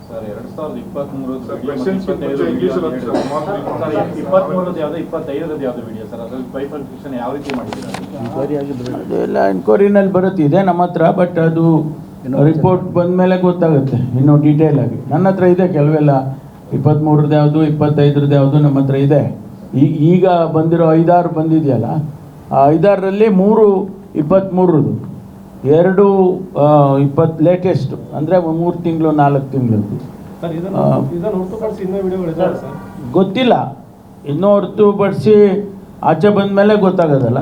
Sir 2023 ಯಾವುದು video sir, ಅದ್ರಲ್ಲಿ bifurcation ಯಾವ ರೀತಿ ಮಾಡಿದ್ದೀರಾ? ಅದೆಲ್ಲ ಎನ್ಕ್ವೈರಿನಲ್ಲಿ ಬರುತ್ತೆ, ಇದೆ ನಮ್ಮ ಹತ್ರ. ಬಟ್ ಅದು ರಿಪೋರ್ಟ್ ಬಂದ ಮೇಲೆ ಗೊತ್ತಾಗುತ್ತೆ ಇನ್ನೂ ಡೀಟೇಲ್ ಆಗಿ. ನನ್ನ ಹತ್ರ ಇದೆ ಕೆಲವೆಲ್ಲ, 23ರದ್ದು ಯಾವುದು 25ರದ್ದು ಯಾವುದು ನಮ್ಮ ಹತ್ರ ಇದೆ. ಈಗ ಬಂದಿರೋ 5-6 ಬಂದಿದೆಯಲ್ಲ, ಆ 5-6ರಲ್ಲಿ 3 23ರದ್ದು, 2 20 ಲೇಟೆಸ್ಟ್, ಅಂದರೆ 3 ತಿಂಗಳು 4 ತಿಂಗಳದ್ದು. ಗೊತ್ತಿಲ್ಲ, ಇನ್ನೂ ಹೊರತುಪಡಿಸಿ ಆಚೆ ಬಂದ ಮೇಲೆ ಗೊತ್ತಾಗೋದಲ್ಲ.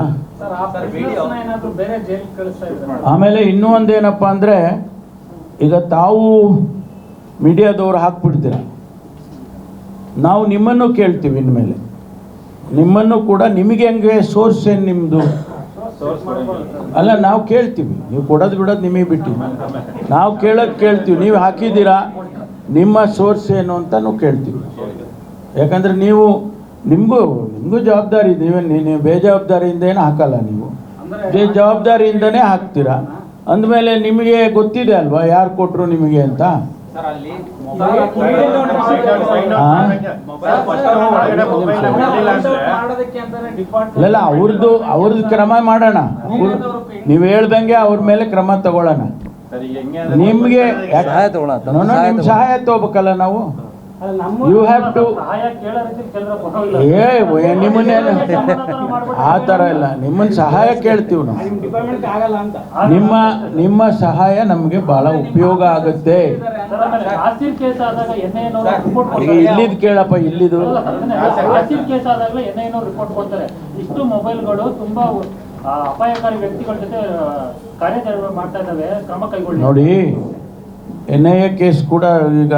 ಆಮೇಲೆ ಇನ್ನೂ ಒಂದೇನಪ್ಪ ಅಂದರೆ, ಈಗ ತಾವು ಮೀಡಿಯಾದವ್ರು ಹಾಕ್ಬಿಡ್ತೀರ, ನಾವು ನಿಮ್ಮನ್ನು ಕೇಳ್ತೀವಿ ಇನ್ಮೇಲೆ. ನಿಮ್ಮನ್ನು ಕೂಡ ನಿಮಗೆ ಹೆಂಗೆ ಸೋರ್ಸ್ ಏನು ನಿಮ್ಮದು ಅಲ್ಲ, ನಾವು ಕೇಳ್ತೀವಿ. ನೀವು ಕೊಡೋದು ಬಿಡೋದು ನಿಮಗೆ ಬಿಟ್ಟಿವಿ, ನಾವು ಕೇಳ್ತೀವಿ. ನೀವು ಹಾಕಿದ್ದೀರಾ, ನಿಮ್ಮ ಸೋರ್ಸ್ ಏನು ಅಂತಲೂ ಕೇಳ್ತೀವಿ. ಯಾಕಂದರೆ ನಿಮಗೂ ಜವಾಬ್ದಾರಿ ಇದೆ. ನೀವು ಬೇಜವಾಬ್ದಾರಿಯಿಂದ ಏನು ಹಾಕಲ್ಲ, ನೀವು ಜವಾಬ್ದಾರಿಯಿಂದನೇ ಹಾಕ್ತೀರಾ. ಅಂದಮೇಲೆ ನಿಮಗೆ ಗೊತ್ತಿದೆ ಅಲ್ವಾ ಯಾರು ಕೊಟ್ಟರು ನಿಮಗೆ ಅಂತ. ಇಲ್ಲ, ಅವ್ರದ್ದು ಕ್ರಮ ಮಾಡೋಣ. ನೀವು ಹೇಳ್ದಂಗೆ ಅವ್ರ ಮೇಲೆ ಕ್ರಮ ತಗೊಳ್ಳೋಣ. ನಿಮಗೆ ನಿಮ್ಮ ಸಹಾಯ ತಗೋಬೇಕಲ್ಲ ನಾವು. ಯು ಹ್ಯಾವ್ ಟು ನಿಮ್ಮನ್ನೇನು ಆ ಥರ ಇಲ್ಲ, ನಿಮ್ಮನ್ನ ಸಹಾಯ ಕೇಳ್ತೀವಿ ನಾವು. ನಿಮ್ಮ ಸಹಾಯ ನಮಗೆ ಭಾಳ ಉಪಯೋಗ ಆಗುತ್ತೆ. ಈಗ ಇಲ್ಲಿದ್ದು ಕೇಳಪ್ಪ, ಇಲ್ಲಿದು ಇಷ್ಟು ಮೊಬೈಲ್ಗಳು ತುಂಬಾ ಅಪಾಯಕಾರಿ ವ್ಯಕ್ತಿಗಳ ಜೊತೆ ಕಾರ್ಯಾಚರಣೆ ಮಾಡ್ತಾ ಇದ್ದಾವೆ, ಕ್ರಮ ಕೈಗೊಳ್ಳಿ. ನೋಡಿ, NIA ಕೇಸ್ ಕೂಡ ಈಗ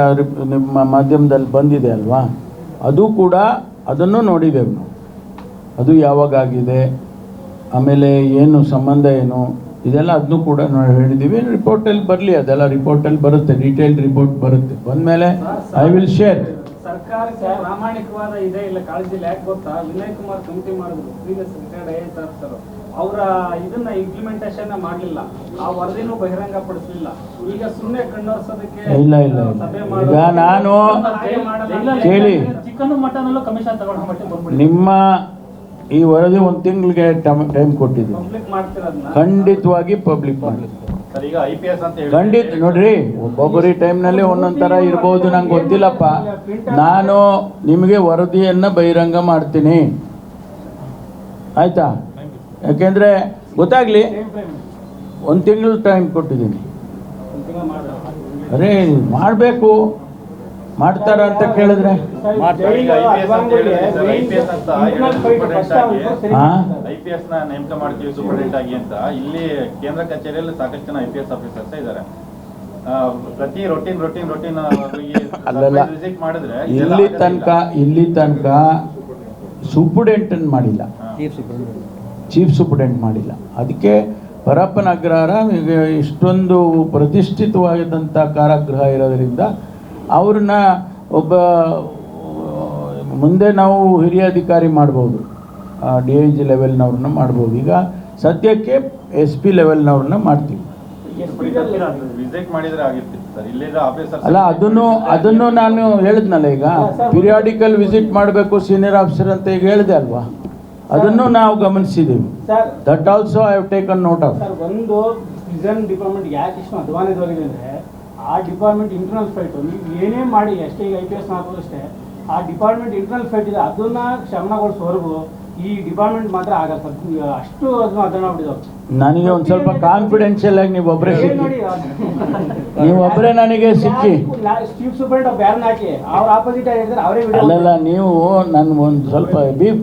ನಿಮ್ಮ ಮಾಧ್ಯಮದಲ್ಲಿ ಬಂದಿದೆ ಅಲ್ವಾ, ಅದು ಕೂಡ ಅದನ್ನು ನೋಡಿದೆವು ನಾವು. ಅದು ಯಾವಾಗ ಆಗಿದೆ, ಆಮೇಲೆ ಏನು ಸಂಬಂಧ ಏನು, ಇದೆಲ್ಲ ಅದನ್ನು ಕೂಡ ಹೇಳಿದ್ದೀವಿ. ರಿಪೋರ್ಟಲ್ಲಿ ಬರಲಿ, ಅದೆಲ್ಲ ರಿಪೋರ್ಟಲ್ಲಿ ಬರುತ್ತೆ, ಡೀಟೇಲ್ಡ್ ರಿಪೋರ್ಟ್ ಬರುತ್ತೆ. ಬಂದಮೇಲೆ ಐ ವಿಲ್ ಶೇರ್. ಸರ್ಕಾರಕ್ಕೆ ಪ್ರಾಮಾಣಿಕವಾದ ಇದೆ ಇಲ್ಲ ಕಾಳಜಿ ಇಲ್ಲ. ಯಾಕೆ ಗೊತ್ತಾ, ವಿನಯ್ ಕುಮಾರ್ ಕಮಿಟಿ ಮಾಡಿದ್ರು, ಪ್ರೀವಿಯಸ್ ರಿಟೈರ್ಡ್ IAS ಆಫೀಸರ್. ಅವರ ಇದನ್ನ ಇಂಪ್ಲಿಮೆಂಟೇಷನ್ ಮಾಡಲಿಲ್ಲ, ಆ ವರದಿನೂ ಬಹಿರಂಗ ಪಡಿಸಲಿಲ್ಲ. ಈಗ ಸುಮ್ಮನೆ ಕಣ್ಣೋರ್ಸೋದಕ್ಕೆ ಇಲ್ಲ ಈಗ ನಾನು ಕೇಳಿ, ಚಿಕನ್ ಮಟನ್ ಕಮಿಷನ್ ತಗೊಂಡು ಬಂದ್ಬಿಡಿ. ನಿಮ್ಮ ಈ ವರದಿ 1 ತಿಂಗಳಿಗೆ ಟೈಮ್ ಕೊಟ್ಟಿದ್ದೀವಿ, ಖಂಡಿತವಾಗಿ ಪಬ್ಲಿಕ್ ಮಾಡಿ. ಖಂಡಿತ ನೋಡ್ರಿ, ಒಬ್ಬೊಬ್ಬರಿ ಟೈಮ್ನಲ್ಲಿ ಒಂದೊಂದು ಥರ ಇರ್ಬೋದು, ನಂಗೆ ಗೊತ್ತಿಲ್ಲಪ್ಪ. ನಾನು ನಿಮಗೆ ವರದಿಯನ್ನು ಬಹಿರಂಗ ಮಾಡ್ತೀನಿ, ಆಯಿತಾ? ಯಾಕೆಂದರೆ ಗೊತ್ತಾಗಲಿ. 1 ತಿಂಗಳು ಟೈಮ್ ಕೊಟ್ಟಿದ್ದೀನಿ. ಅರೇ ಮಾಡಬೇಕು, ಮಾಡ್ತಾರ ಅಂತ ಕೇಳಿದ್ರೆ IPS ನ ನೇಮಕ ಮಾಡ್ತೀವಿ ಸೂಪರಿಂಟೆಂಡೆಂಟ್ ಆಗಿ ಅಂತ. ಇಲ್ಲಿ ಕೇಂದ್ರ ಕಚೇರಿಯಲ್ಲಿ ಸಾಕಷ್ಟು ಜನ IPS ಆಫೀಸರ್ಸ್ ಇದ್ದಾರೆ. ಪ್ರತಿ ರೊಟೀನ್ ವಿಸಿಟ್ ಮಾಡಿದ್ರೆ ಇಲ್ಲಿ ತನಕ ಸೂಪರಿಂಟೆಂಡೆಂಟ್ ಮಾಡಿಲ್ಲ, ಚೀಫ್ ಸೂಪರಿಂಟೆಂಡೆಂಟ್ ಮಾಡಿಲ್ಲ. ಅದಕ್ಕೆ ಪರಪ್ಪನ ಅಗ್ರಹಾರ ಇಷ್ಟೊಂದು ಪ್ರತಿಷ್ಠಿತವಾದಂಥ ಕಾರಾಗೃಹ ಇರೋದರಿಂದ ಅವ್ರನ್ನ ಒಬ್ಬ ಮುಂದೆ ನಾವು ಹಿರಿಯ ಅಧಿಕಾರಿ ಮಾಡ್ಬೋದು, DIG ಲೆವೆಲ್ನವ್ರನ್ನ ಮಾಡ್ಬೋದು. ಈಗ ಸದ್ಯಕ್ಕೆ SP ಲೆವೆಲ್ನವ್ರನ್ನ ಮಾಡ್ತೀವಿ. ಅಲ್ಲ, ಅದನ್ನು ನಾನು ಹೇಳಿದ್ನಲ್ಲ, ಈಗ ಪಿರಿಯಾಡಿಕಲ್ ವಿಸಿಟ್ ಮಾಡಬೇಕು ಸೀನಿಯರ್ ಆಫೀಸರ್ ಅಂತ ಈಗ ಹೇಳಿದೆ ಅಲ್ವಾ, ಅದನ್ನು ನಾವು ಗಮನಿಸಿದ್ದೀವಿ. That also I have taken note of. ಒಂದು ಪ್ರಿಸನ್ ಡಿಪಾರ್ಟ್ಮೆಂಟ್ ಯಾಕೆ ಇಷ್ಟು ಅಧ್ವಾನದವರೆಗೆ ಅಂದರೆ, ಆ ಡಿಪಾರ್ಟ್ಮೆಂಟ್ ಇಂಟರ್ನಲ್ ಫೈಟ್ ನೀವು ಏನೇ ಮಾಡಿ, ಅಷ್ಟೇ ಈಗ IPS ಹಾಕೋದು ಅಷ್ಟೇ, ಆ ಡಿಪಾರ್ಟ್ಮೆಂಟ್ ಇಂಟರ್ನಲ್ ಫೈಟ್ ಇದೆ, ಅದನ್ನ ಶಮನಗೊಳಿಸೋವರೆಗೂ ಈ ಡಿಪಾರ್ಟ್ಮೆಂಟ್ ಮಾತ್ರ ಆಗಲ್ಲ. ಅಷ್ಟು ಅದನ್ನ ಅದನ್ನ ನನಗೆ ಒಂದು ಸ್ವಲ್ಪ ಕಾನ್ಫಿಡೆನ್ಷಿಯಲ್ ಆಗಿ ನೀವೊಬ್ಬರೇ ನನಗೆ ಸಿಕ್ಕಿ, ಚೀಫ್ ಸೂಪರಿಂಟೆಂಡೆಂಟ್ ಬ್ಯಾರನ್ ಹಾಕಿ ಅವ್ರ ಆಪೋಸಿಟ್ ಆಗಿರ್ತಾರೆ ಅವರೇ. ಅಲ್ಲಲ್ಲ, ನೀವು ನನ್ಗೆ ಒಂದು ಸ್ವಲ್ಪ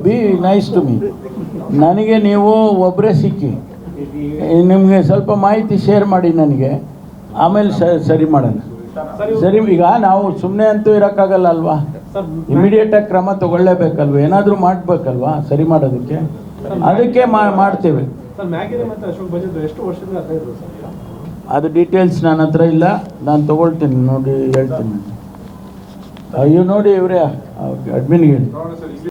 ಬಿ ನೈಸ್ ಟು ಮೀ. ನನಗೆ ನೀವು ಒಬ್ಬರೇ ಸಿಕ್ಕಿ, ನಿಮಗೆ ಸ್ವಲ್ಪ ಮಾಹಿತಿ ಶೇರ್ ಮಾಡಿ ನನಗೆ, ಆಮೇಲೆ ಸರಿ ಮಾಡೋಣ. ಸರಿ, ಈಗ ನಾವು ಸುಮ್ಮನೆ ಅಂತೂ ಇರೋಕ್ಕಾಗಲ್ಲ ಅಲ್ವಾ, ಇಮಿಡಿಯೇಟಾಗಿ ಕ್ರಮ ತಗೊಳ್ಳೇಬೇಕಲ್ವ, ಏನಾದರೂ ಮಾಡಬೇಕಲ್ವಾ ಸರಿ ಮಾಡೋದಕ್ಕೆ. ಅದಕ್ಕೆ ಮಾಡ್ತೇವೆ. ಅದು ಡೀಟೇಲ್ಸ್ ನನ್ನ ಹತ್ರ ಇಲ್ಲ, ನಾನು ತಗೊಳ್ತೀನಿ, ನೋಡಿ ಹೇಳ್ತೀನಿ. ಅಯ್ಯೋ ನೋಡಿ, ಇವರೇ ಅಡ್ಮಿನ್ಗೆ ಹೇಳಿ.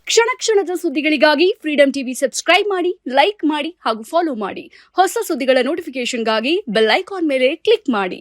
ಕ್ಷಣ ಕ್ಷಣದ ಸುದ್ದಿಗಳಿಗಾಗಿ ಫ್ರೀಡಂ ಟಿವಿ ಸಬ್ಸ್ಕ್ರೈಬ್ ಮಾಡಿ, ಲೈಕ್ ಮಾಡಿ ಹಾಗೂ ಫಾಲೋ ಮಾಡಿ. ಹೊಸ ಸುದ್ದಿಗಳ ನೋಟಿಫಿಕೇಶನ್ಗಾಗಿ ಬೆಲ್ ಐಕಾನ್ ಮೇಲೆ ಕ್ಲಿಕ್ ಮಾಡಿ.